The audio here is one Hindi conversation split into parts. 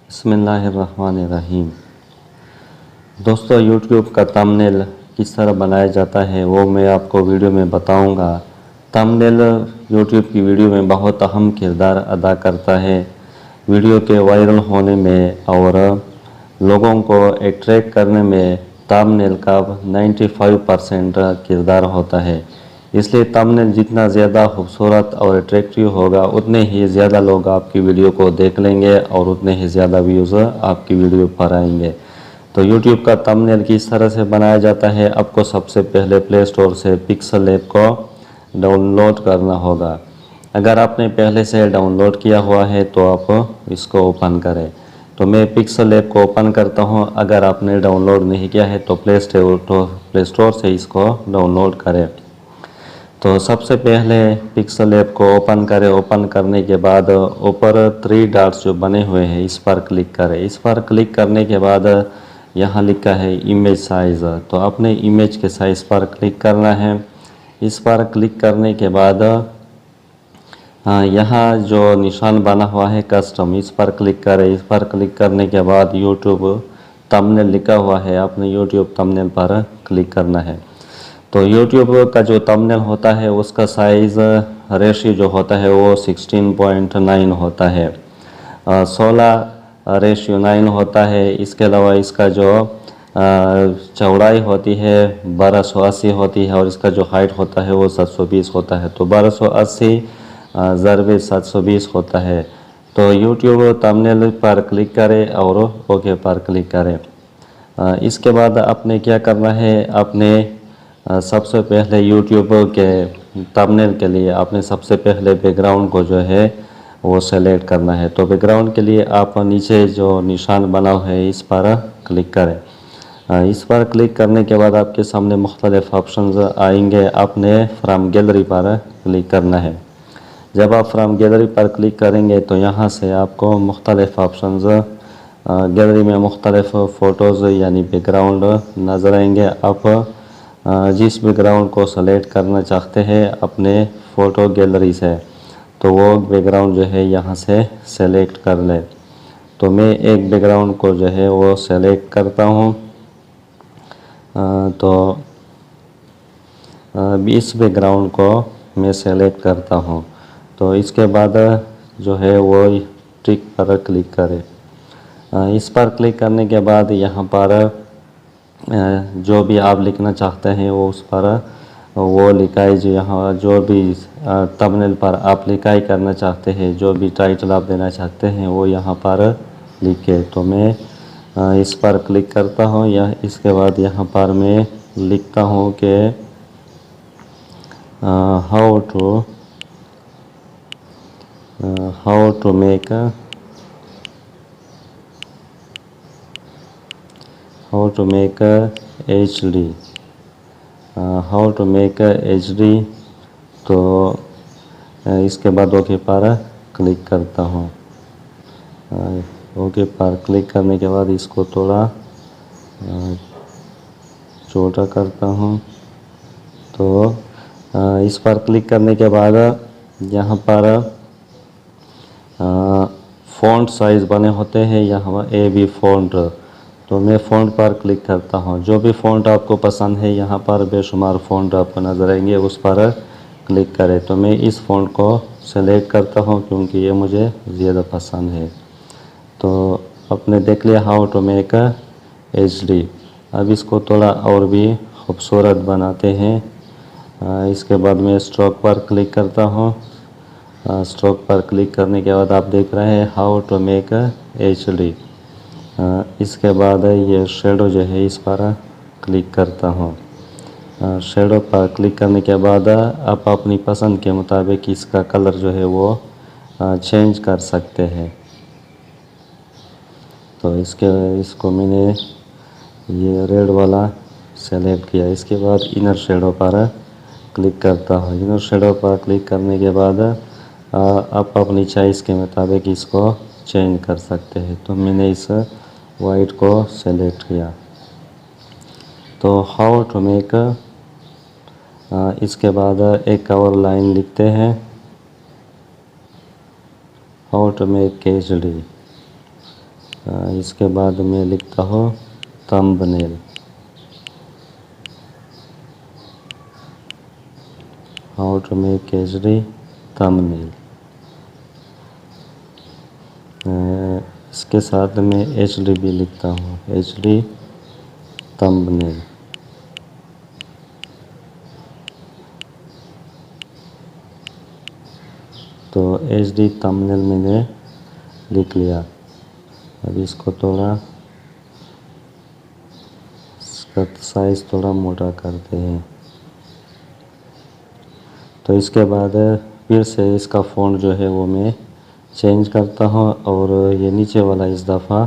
बिस्मिल्लाहिर्रहमानिर्रहीम। दोस्तों, यूट्यूब का थंबनेल किस तरह बनाया जाता है वो मैं आपको वीडियो में बताऊंगा। थंबनेल यूट्यूब की वीडियो में बहुत अहम किरदार अदा करता है वीडियो के वायरल होने में और लोगों को अट्रैक्ट करने में। थंबनेल का 95% किरदार होता है, इसलिए थंबनेल जितना ज़्यादा खूबसूरत और अट्रैक्टिव होगा उतने ही ज़्यादा लोग आपकी वीडियो को देख लेंगे और उतने ही ज़्यादा व्यूज़ आपकी वीडियो पर आएंगे। तो YouTube का थंबनेल किस तरह से बनाया जाता है, आपको सबसे पहले प्ले स्टोर से पिक्सल ऐप को डाउनलोड करना होगा। अगर आपने पहले से डाउनलोड किया हुआ है तो आप इसको ओपन करें। तो मैं पिक्सल ऐप को ओपन करता हूं। अगर आपने डाउनलोड नहीं किया है तो प्ले स्टोर से इसको डाउनलोड करें। तो सबसे पहले पिक्सल ऐप को ओपन करें। ओपन करने के बाद ऊपर 3 डॉट्स जो बने हुए हैं इस पर क्लिक करें। इस पर क्लिक करने के बाद यहाँ लिखा है इमेज साइज़, तो अपने इमेज के साइज़ पर क्लिक करना है। इस पर क्लिक करने के बाद यहाँ जो निशान बना हुआ है कस्टम, इस पर क्लिक करें। इस पर क्लिक करने के बाद यूट्यूब थंबनेल लिखा हुआ है, आपने यूट्यूब थंबनेल पर क्लिक करना है। तो यूट्यूब का जो थंबनेल होता है उसका साइज़ रेशियो जो होता है वो 16.9 होता है, 16:9 होता है। इसके अलावा इसका जो चौड़ाई होती है 1280 होती है और इसका जो हाइट होता है वो 720 होता है। तो 1280 ज़रबे 720 होता है। तो यूट्यूब थंबनेल पर क्लिक करें और ओके पर क्लिक करें। इसके बाद आपने क्या करना है, आपने सबसे पहले यूट्यूब के थंबनेल के लिए आपने सबसे पहले बैकग्राउंड को जो है वो सेलेक्ट करना है। तो बैकग्राउंड के लिए आप नीचे जो निशान बना है इस पर क्लिक करें। इस पर क्लिक करने के बाद आपके सामने मुख्तलिफ ऑप्शंस आएंगे। आपने फ्रॉम गैलरी पर क्लिक करना है। जब आप फ्रॉम गैलरी पर क्लिक करेंगे तो यहाँ से आपको मुख्तलिफ ऑप्शंस गैलरी में मुख्तलिफ फ़ोटोज़ यानी बैकग्राउंड नज़र आएंगे। आप जिस बैकग्राउंड को सेलेक्ट करना चाहते हैं अपने फ़ोटो गैलरी से, तो वो बैकग्राउंड जो है यहाँ से सेलेक्ट कर लें। तो मैं एक बैकग्राउंड को जो है वो सेलेक्ट करता हूँ। तो इस बैकग्राउंड को मैं सेलेक्ट करता हूँ। तो इसके बाद जो है वो टिक पर क्लिक करें। इस पर क्लिक करने के बाद यहाँ पर जो भी आप लिखना चाहते हैं वो उस पर वो लिखाई, जो यहाँ जो भी थंबनेल पर आप लिखाई करना चाहते हैं, जो भी टाइटल आप देना चाहते हैं वो यहाँ पर लिखे। तो मैं इस पर क्लिक करता हूँ। या इसके बाद यहाँ पर मैं लिखता हूँ कि how to make HD, how to make HD। तो इसके बाद ओके पर क्लिक करता हूँ। ओके पर क्लिक करने के बाद इसको थोड़ा छोटा करता हूँ। तो इस पर क्लिक करने के बाद यहाँ पर फ़ॉन्ट साइज़ बने होते हैं, यहाँ AB फ़ॉन्ट। तो मैं फ़ॉन्ट पर क्लिक करता हूँ। जो भी फ़ॉन्ट आपको पसंद है यहाँ पर बेशुमार फ़ॉन्ट आपको नज़र आएंगे, उस पर क्लिक करें। तो मैं इस फ़ॉन्ट को सेलेक्ट करता हूँ क्योंकि ये मुझे ज़्यादा पसंद है। तो आपने देख लिया हाउ टू मेक HD। अब इसको थोड़ा और भी खूबसूरत बनाते हैं। इसके बाद मैं स्ट्रोक पर क्लिक करता हूँ। स्ट्रोक पर क्लिक करने के बाद आप देख रहे हैं हाउ टू मेक HD। इसके बाद ये शेडो जो है इस पर क्लिक करता हूँ। शेडो पर क्लिक करने के बाद आप अपनी पसंद के मुताबिक इसका कलर जो है वो चेंज कर सकते हैं। तो इसको मैंने ये रेड वाला सेलेक्ट किया। इसके बाद इनर शेडो पर क्लिक करता हूँ। इनर शेडो पर क्लिक करने के बाद आप अपनी चॉइस के मुताबिक इसको चेंज कर सकते हैं। तो मैंने इस वाइट को सेलेक्ट किया। तो हाउ टू मेक, इसके बाद एक और लाइन लिखते हैं हाउ टू मेक HD। इसके बाद मैं लिखता हूँ thumbnail. How to make HD thumbnail. इसके साथ मैं एचडी भी लिखता हूँ, एचडी थंबनेल। तो एचडी थंबनेल मैंने लिख लिया। अब इसको थोड़ा, इसका साइज़ थोड़ा मोटा करते हैं। तो इसके बाद फिर से इसका फ़ॉन्ट जो है वो मैं चेंज करता हूँ और ये नीचे वाला इस दफ़ा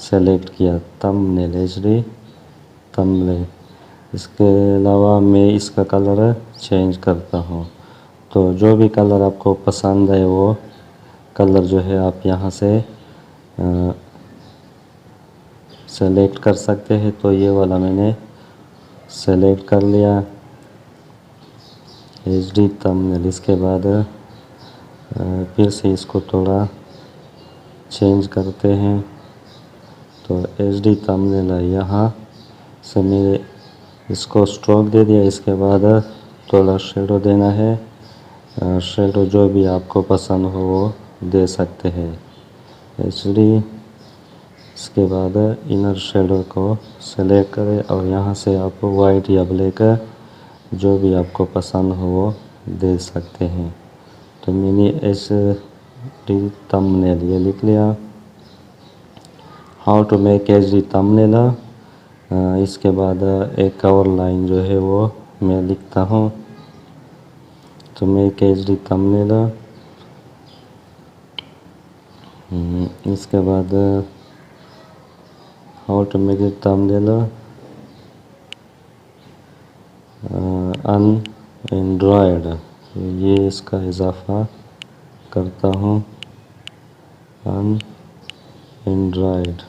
सेलेक्ट किया, थंबनेल, एचडी थंबनेल। इसके अलावा मैं इसका कलर चेंज करता हूँ। तो जो भी कलर आपको पसंद है वो कलर जो है आप यहाँ से सेलेक्ट कर सकते हैं। तो ये वाला मैंने सेलेक्ट कर लिया, एचडी थंबनेल। इसके बाद फिर से इसको थोड़ा चेंज करते हैं। तो एचडी थंबनेल है, यहाँ से मैं इसको स्ट्रोक दे दिया। इसके बाद थोड़ा शेडो देना है, शेडो जो भी आपको पसंद हो वो दे सकते हैं, एचडी। इसके बाद इनर शेडो को सेलेक्ट करें और यहाँ से आप वाइट या ब्लैक जो भी आपको पसंद हो वो दे सकते हैं। तो मैंने एचडी थंबनेल ये लिख लिया, how to make HD thumbnail. इसके बाद एक और लाइन जो है वो मैं लिखता हूँ, तो मेक एचडी थंबनेल। इसके बाद how to make it thumbnail on Android, ये इसका इजाफा करता हूँ, ऑन एंड्रॉयड।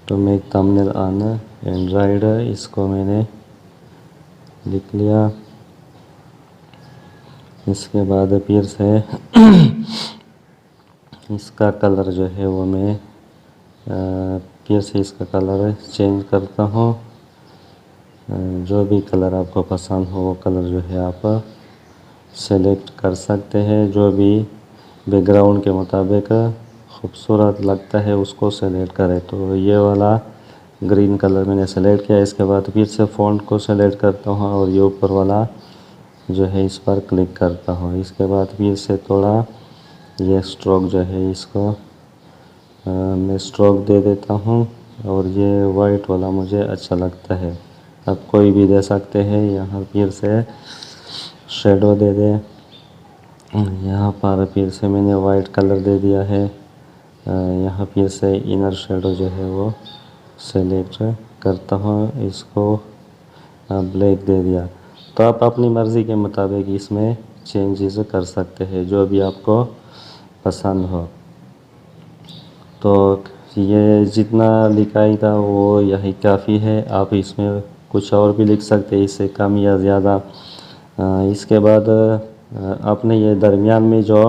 तो मेक थंबनेल ऑन एंड्रॉयड, इसको मैंने लिख लिया। इसके बाद फिर से इसका कलर जो है वो मैं फिर से इसका कलर चेंज करता हूँ। जो भी कलर आपको पसंद हो वो कलर जो है आप सेलेक्ट कर सकते हैं। जो भी बैकग्राउंड के मुताबिक खूबसूरत लगता है उसको सेलेक्ट करें। तो ये वाला ग्रीन कलर मैंने सेलेक्ट किया। इसके बाद फिर से फ़ॉन्ट को सेलेक्ट करता हूँ और ये ऊपर वाला जो है इस पर क्लिक करता हूँ। इसके बाद फिर से थोड़ा ये स्ट्रोक जो है इसको मैं स्ट्रोक दे देता हूँ और ये वाइट वाला मुझे अच्छा लगता है। आप कोई भी दे सकते हैं। यहाँ फिर से शेडो दे दें, यहाँ पर फिर से मैंने वाइट कलर दे दिया है। यहाँ फिर से इनर शेडो जो है वो सेलेक्ट करता हूँ, इसको ब्लैक दे दिया। तो आप अपनी मर्ज़ी के मुताबिक इसमें चेंजेस कर सकते हैं जो भी आपको पसंद हो। तो ये जितना लिखाई था वो यही काफ़ी है। आप इसमें कुछ और भी लिख सकते हैं, इससे कम या ज़्यादा। इसके बाद आपने ये दरमियान में जो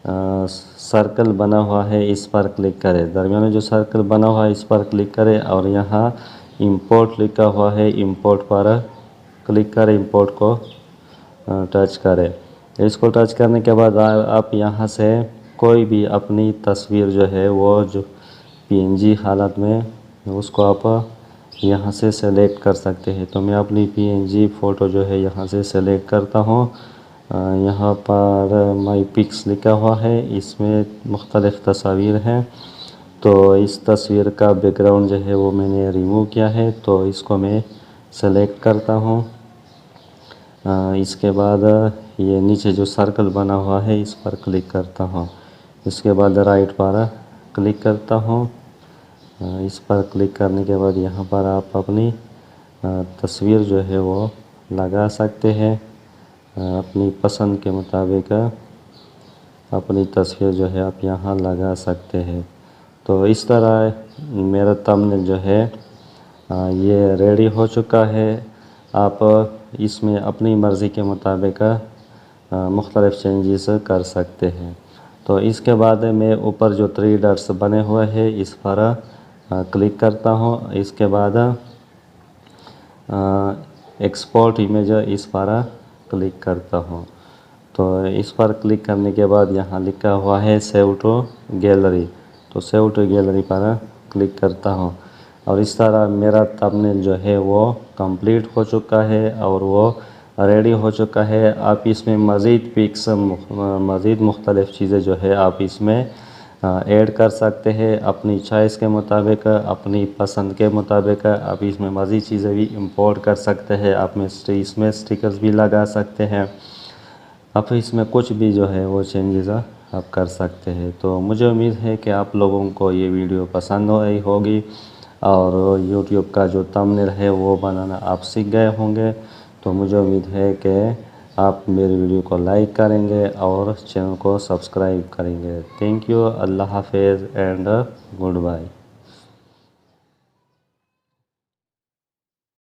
सर्कल बना हुआ है इस पर क्लिक करें। दरमियान में जो सर्कल बना हुआ है इस पर क्लिक करें और यहाँ इंपोर्ट लिखा हुआ है, इंपोर्ट पर क्लिक करें, इंपोर्ट को टच करें। इसको टच करने के बाद आप यहाँ से कोई भी अपनी तस्वीर जो है वो जो पीएनजी हालत में उसको आप यहाँ से सेलेक्ट कर सकते हैं। तो मैं अपनी पीएनजी फ़ोटो जो है यहाँ से सेलेक्ट करता हूँ। यहाँ पर माई पिक्स लिखा हुआ है, इसमें मुख्तलिफ़ तस्वीर हैं। तो इस तस्वीर का बैकग्राउंड जो है वो मैंने रिमूव किया है, तो इसको मैं सेलेक्ट करता हूँ। इसके बाद ये नीचे जो सर्कल बना हुआ है इस पर क्लिक करता हूँ। इसके बाद राइट पर क्लिक करता हूँ। इस पर क्लिक करने के बाद यहाँ पर आप अपनी तस्वीर जो है वो लगा सकते हैं। अपनी पसंद के मुताबिक अपनी तस्वीर जो है आप यहाँ लगा सकते हैं। तो इस तरह मेरा थंबनेल जो है ये रेडी हो चुका है। आप इसमें अपनी मर्ज़ी के मुताबिक मुख्तलिफ़ चेंजेस कर सकते हैं। तो इसके बाद मैं ऊपर जो 3 डॉट्स बने हुए हैं इस पर क्लिक करता हूँ। इसके बाद एक्सपोर्ट इमेज इस पर क्लिक करता हूँ। तो इस पर क्लिक करने के बाद यहाँ लिखा हुआ है सेव टू गैलरी, तो सेव टू गैलरी पर क्लिक करता हूँ। और इस तरह मेरा थंबनेल जो है वो कंप्लीट हो चुका है और वो रेडी हो चुका है। आप इसमें मज़ीद पिक्स मज़ीद मुख्तलिफ़ चीज़ें जो है आप इसमें ऐड कर सकते हैं अपनी चॉइस के मुताबिक, अपनी पसंद के मुताबिक। आप इसमें मज़ीद चीज़ें भी इंपोर्ट कर सकते हैं। आप में इसमें स्टिकर्स भी लगा सकते हैं। आप इसमें कुछ भी जो है वो चेंजेस आप कर सकते हैं। तो मुझे उम्मीद है कि आप लोगों को ये वीडियो पसंद आई होगी और यूट्यूब का जो थंबनेल है वो बनाना आप सीख गए होंगे। तो मुझे उम्मीद है कि आप मेरी वीडियो को लाइक करेंगे और चैनल को सब्सक्राइब करेंगे। थैंक यू, अल्लाह हाफिज़ एंड गुड बाय।